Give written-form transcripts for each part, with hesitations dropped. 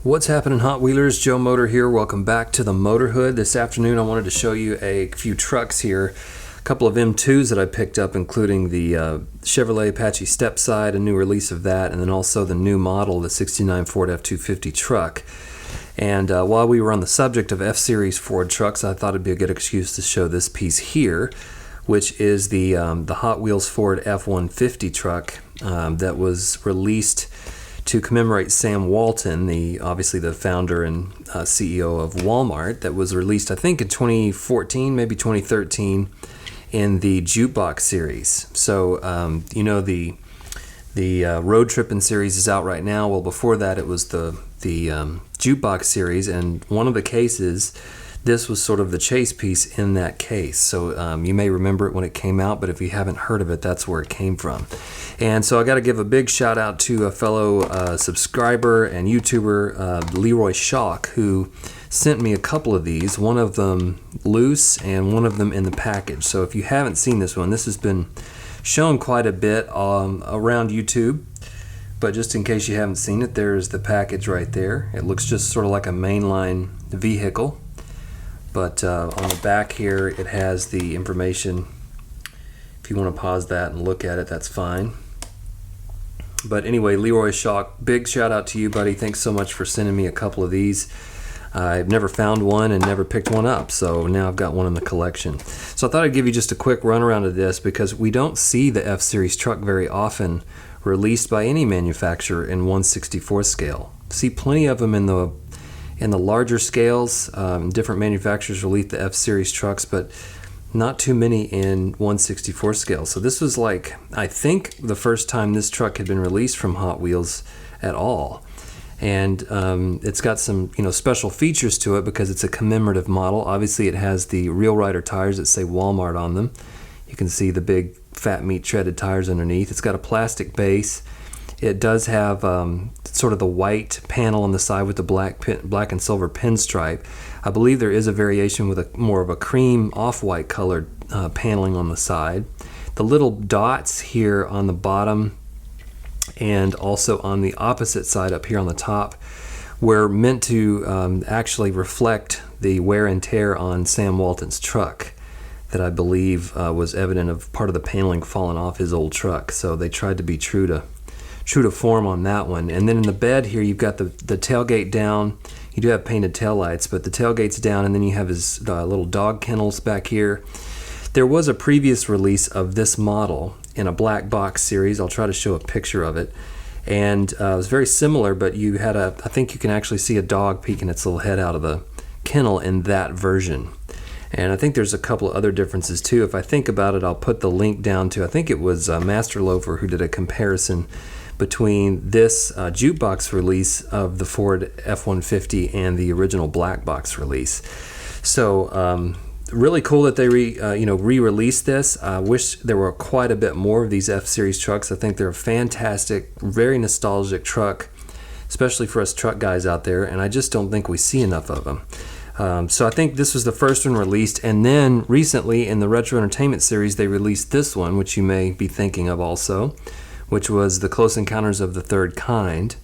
What's happening, Hot Wheelers? Joe Motor here. Welcome back to the Motorhood. This afternoon I wanted to show you a few trucks here. A couple of M2s that I picked up, including the Chevrolet Apache Stepside, a new release of that, and then also the new model, the '69 Ford F250 truck. And while we were on the subject of F-Series Ford trucks, I thought it'd be a good excuse to show this piece here, which is the Hot Wheels Ford F-150 truck that was released to commemorate Sam Walton, obviously the founder and CEO of Walmart. That was released, I think, in 2014, maybe 2013, in the Jukebox series. So, the Road Trippin' series is out right now. Well, before that, it was the Jukebox series, and one of the cases, this was sort of the chase piece in that case. So you may remember it when it came out, but if you haven't heard of it, that's where it came from. And so I got to give a big shout out to a fellow subscriber and YouTuber, Leroy Shock, who sent me a couple of these, one of them loose and one of them in the package. So if you haven't seen this one, this has been shown quite a bit around YouTube. But just in case you haven't seen it, there's the package right there. It looks just sort of like a mainline vehicle. But on the back here, it has the information. If you want to pause that and look at it, that's fine. But anyway, Leroy Shock, big shout out to you, buddy. Thanks so much for sending me a couple of these. I've never found one and never picked one up, so now I've got one in the collection. So I thought I'd give you just a quick run around of this because we don't see the F-Series truck very often released by any manufacturer in 1/64 scale. See plenty of them in the larger scales. Different manufacturers release the F-Series trucks, but not too many in 1/64 scale. So this was like, I think, the first time this truck had been released from Hot Wheels at all. And it's got some special features to it because it's a commemorative model. Obviously it has the Real Rider tires that say Walmart on them. You can see the big fat meat treaded tires underneath. It's got a plastic base. It does have sort of the white panel on the side with the black and silver pinstripe. I believe there is a variation with more of a cream off-white colored paneling on the side. The little dots here on the bottom and also on the opposite side up here on the top were meant to actually reflect the wear and tear on Sam Walton's truck that I believe was evident of part of the paneling falling off his old truck. So they tried to be true to form on that one. And then in the bed here, you've got the tailgate down. You do have painted taillights, but the tailgate's down, and then you have his little dog kennels back here. There was a previous release of this model in a black box series. I'll try to show a picture of it. And it was very similar, but you had I think you can actually see a dog peeking its little head out of the kennel in that version. And I think there's a couple of other differences too. If I think about it, I'll put the link down to, I think it was Master Loafer who did a comparison between this Jukebox release of the Ford F-150 and the original black box release. So really cool that they re-released this. I wish there were quite a bit more of these F-Series trucks. I think they're a fantastic, very nostalgic truck, especially for us truck guys out there, and I just don't think we see enough of them. So I think this was the first one released, and then recently in the Retro Entertainment series they released this one, which you may be thinking of also, which was the Close Encounters of the Third Kind.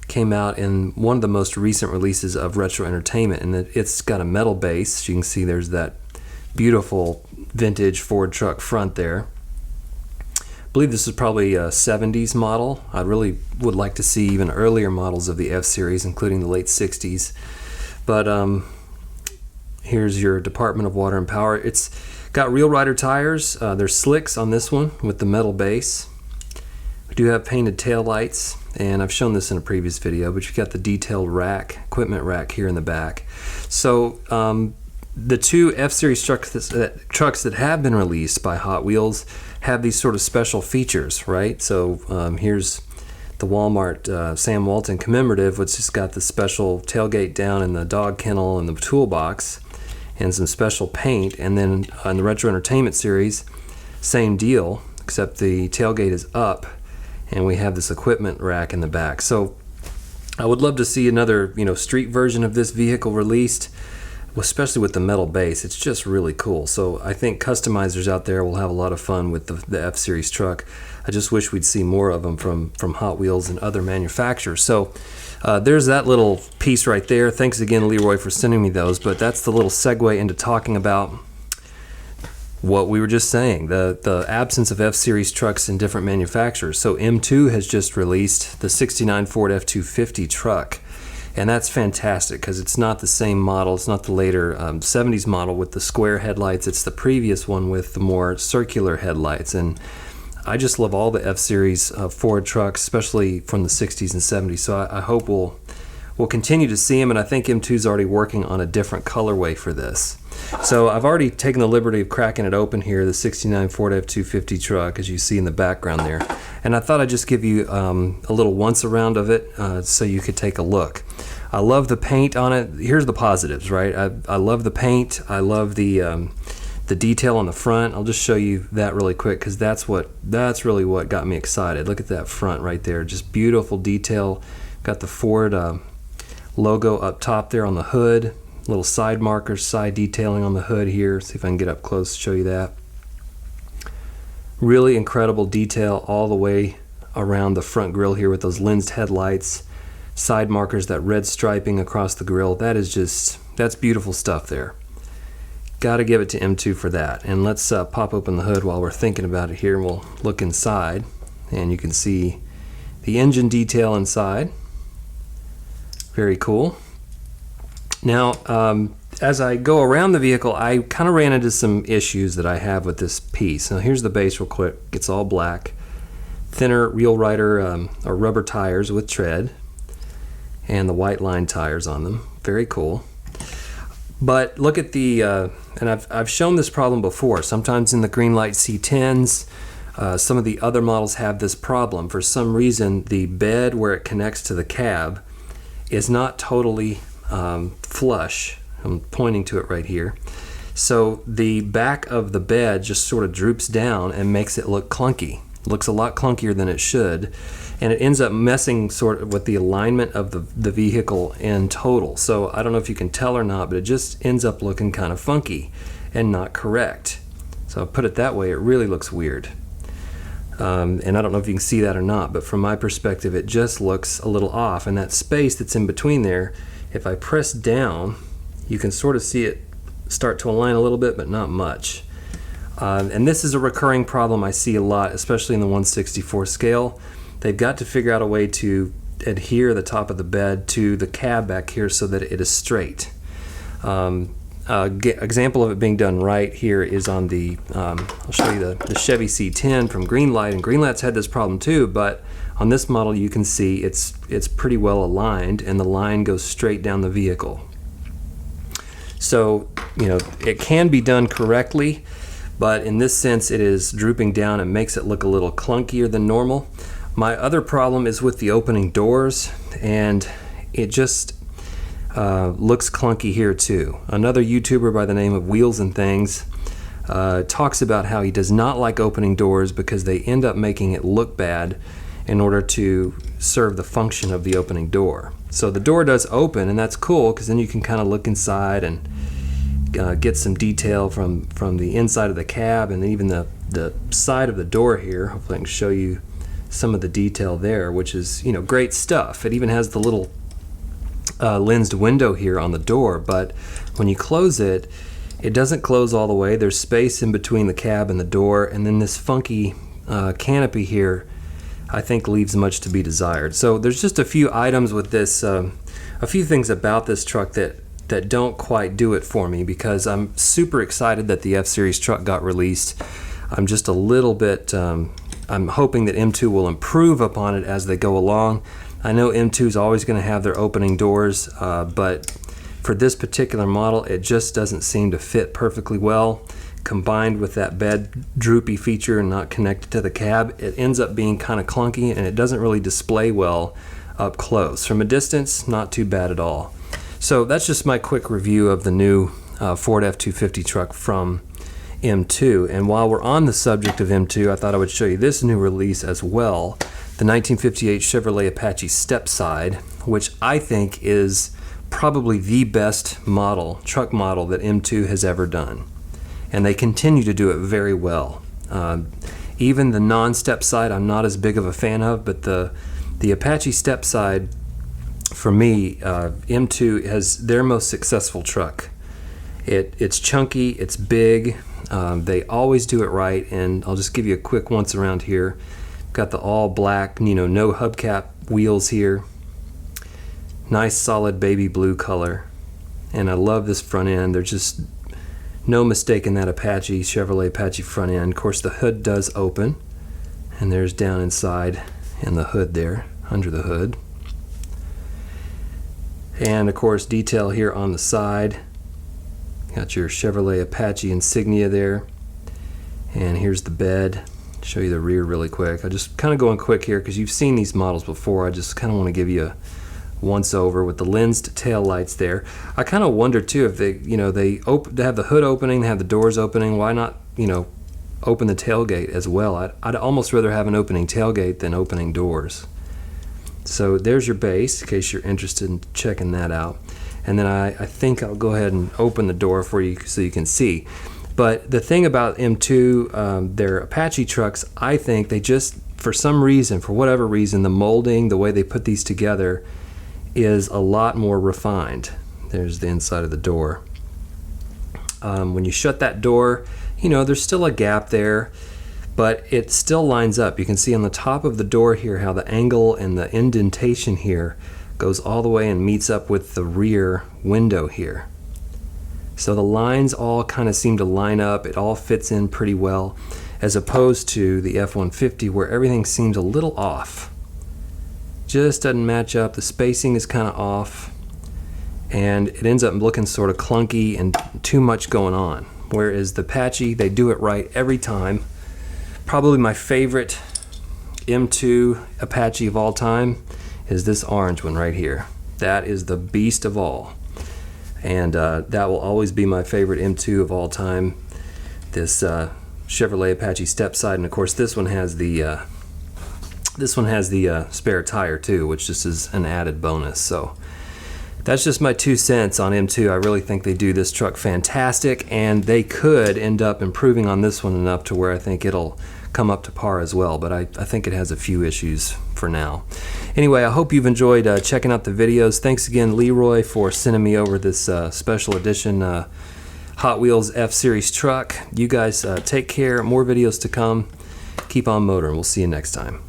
Came out in one of the most recent releases of Retro Entertainment, and it's got a metal base. You can see there's that beautiful vintage Ford truck front there. I believe this is probably a 70s model. I really would like to see even earlier models of the F-Series, including the late 60s. But here's your Department of Water and Power. It's got Real Rider tires. There's slicks on this one with the metal base. We do have painted tail lights, and I've shown this in a previous video, but you've got the detailed equipment rack here in the back. So the two F-Series trucks that have been released by Hot Wheels have these sort of special features, right? So here's the Walmart Sam Walton commemorative, which has got the special tailgate down in the dog kennel and the toolbox and some special paint. And then on the Retro Entertainment series, same deal, except the tailgate is up and we have this equipment rack in the back. So I would love to see another street version of this vehicle released. especially with the metal base. It's just really cool. So I think customizers out there will have a lot of fun with the F-Series truck. I just wish we'd see more of them from Hot Wheels and other manufacturers. So there's that little piece right there. Thanks again, Leroy, for sending me those. But that's the little segue into talking about what we were just saying, the absence of F-Series trucks in different manufacturers. So M2 has just released the '69 Ford F250 truck. And that's fantastic because it's not the same model. It's not the later 70s model with the square headlights. It's the previous one with the more circular headlights. And I just love all the F-Series Ford trucks, especially from the 60s and 70s. So I hope we'll continue to see them. And I think M2 is already working on a different colorway for this. So I've already taken the liberty of cracking it open here, the '69 Ford F250 truck, as you see in the background there. And I thought I'd just give you a little once around of it so you could take a look. I love the paint on it. Here's the positives, right? I love the paint. I love the detail on the front. I'll just show you that really quick because that's really what got me excited. Look at that front right there. Just beautiful detail. Got the Ford logo up top there on the hood. Little side markers, side detailing on the hood here. See if I can get up close to show you that. Really incredible detail all the way around the front grille here with those lensed headlights, side markers, that red striping across the grille. That's beautiful stuff there. Got to give it to M2 for that. And let's pop open the hood while we're thinking about it here, and we'll look inside, and you can see the engine detail inside. Very cool. Now, as I go around the vehicle, I kind of ran into some issues that I have with this piece. Now, here's the base real quick. It's all black. Thinner Wheel Rider or rubber tires with tread, and the white line tires on them. Very cool. But look at the, and I've shown this problem before. Sometimes in the Greenlight C10s, some of the other models have this problem. For some reason, the bed where it connects to the cab is not totally flush. I'm pointing to it right here. So the back of the bed just sort of droops down and makes it look clunky. It looks a lot clunkier than it should, and it ends up messing sort of with the alignment of the vehicle in total. So I don't know if you can tell or not, but it just ends up looking kind of funky and not correct. So I'll put it that way, it really looks weird. And I don't know if you can see that or not, but from my perspective it just looks a little off, and that space that's in between there, if I press down, you can sort of see it start to align a little bit, but not much. And this is a recurring problem I see a lot, especially in the 1/64 scale. They've got to figure out a way to adhere the top of the bed to the cab back here so that it is straight. Example of it being done right here is on the, I'll show you the Chevy C10 from Greenlight, and Greenlight's had this problem too, but on this model you can see it's pretty well aligned and the line goes straight down the vehicle. So, you know, it can be done correctly, but in this sense it is drooping down and makes it look a little clunkier than normal. My other problem is with the opening doors, and it just looks clunky here too. Another YouTuber by the name of Wheels and Things talks about how he does not like opening doors because they end up making it look bad in order to serve the function of the opening door. So the door does open, and that's cool because then you can kind of look inside and get some detail from the inside of the cab, and even the side of the door here. Hopefully I can show you some of the detail there, which is, you know, great stuff. It even has the little lensed window here on the door, but when you close it, it doesn't close all the way. There's space in between the cab and the door, and then this funky canopy here I think leaves much to be desired. So there's just a few items with this, a few things about this truck that don't quite do it for me, because I'm super excited that the F-Series truck got released. I'm just a little bit, I'm hoping that M2 will improve upon it as they go along. I know M2 is always going to have their opening doors, but for this particular model it just doesn't seem to fit perfectly well. Combined with that bed droopy feature and not connected to the cab, it ends up being kind of clunky, and it doesn't really display well up close. From a distance, not too bad at all. So that's just my quick review of the new Ford F250 truck from M2. And while we're on the subject of M2, I thought I would show you this new release as well, the 1958 Chevrolet Apache Stepside, which I think is probably the best truck model that M2 has ever done. And they continue to do it very well. Even the non-Stepside I'm not as big of a fan of, but the Apache Stepside, for me, M2 has their most successful truck. It's chunky, it's big, they always do it right, and I'll just give you a quick once around here. Got the all black, no hubcap wheels here. Nice solid baby blue color, and I love this front end. There's just no mistaking that Chevrolet Apache front end. Of course, the hood does open, and there's down inside in the hood there, under the hood. And of course, detail here on the side. Got your Chevrolet Apache insignia there. And here's the bed. Show you the rear really quick. I'm just kind of going quick here because you've seen these models before. I just kind of want to give you a once over with the lensed tail lights there. I kind of wonder too if they have the hood opening, they have the doors opening. Why not, open the tailgate as well? I'd almost rather have an opening tailgate than opening doors. So there's your base in case you're interested in checking that out. And then I think I'll go ahead and open the door for you so you can see. But the thing about M2, their Apache trucks, I think they just, for some reason, for whatever reason, the molding, the way they put these together is a lot more refined. There's the inside of the door. When you shut that door, there's still a gap there, but it still lines up. You can see on the top of the door here how the angle and the indentation here goes all the way and meets up with the rear window here. So the lines all kind of seem to line up. It all fits in pretty well, as opposed to the F-150 where everything seems a little off. Just doesn't match up. The spacing is kind of off, and it ends up looking sort of clunky and too much going on. Whereas the Apache, they do it right every time. Probably my favorite M2 Apache of all time is this orange one right here. That is the beast of all, and that will always be my favorite M2 of all time. This Chevrolet Apache Stepside, and of course this one has the spare tire too, which just is an added bonus. So that's just my 2 cents on M2. I really think they do this truck fantastic, and they could end up improving on this one enough to where I think it'll come up to par as well, but I think it has a few issues for now. Anyway, I hope you've enjoyed checking out the videos. Thanks again, Leroy, for sending me over this special edition Hot Wheels F-Series truck. You guys take care. More videos to come. Keep on motoring. We'll see you next time.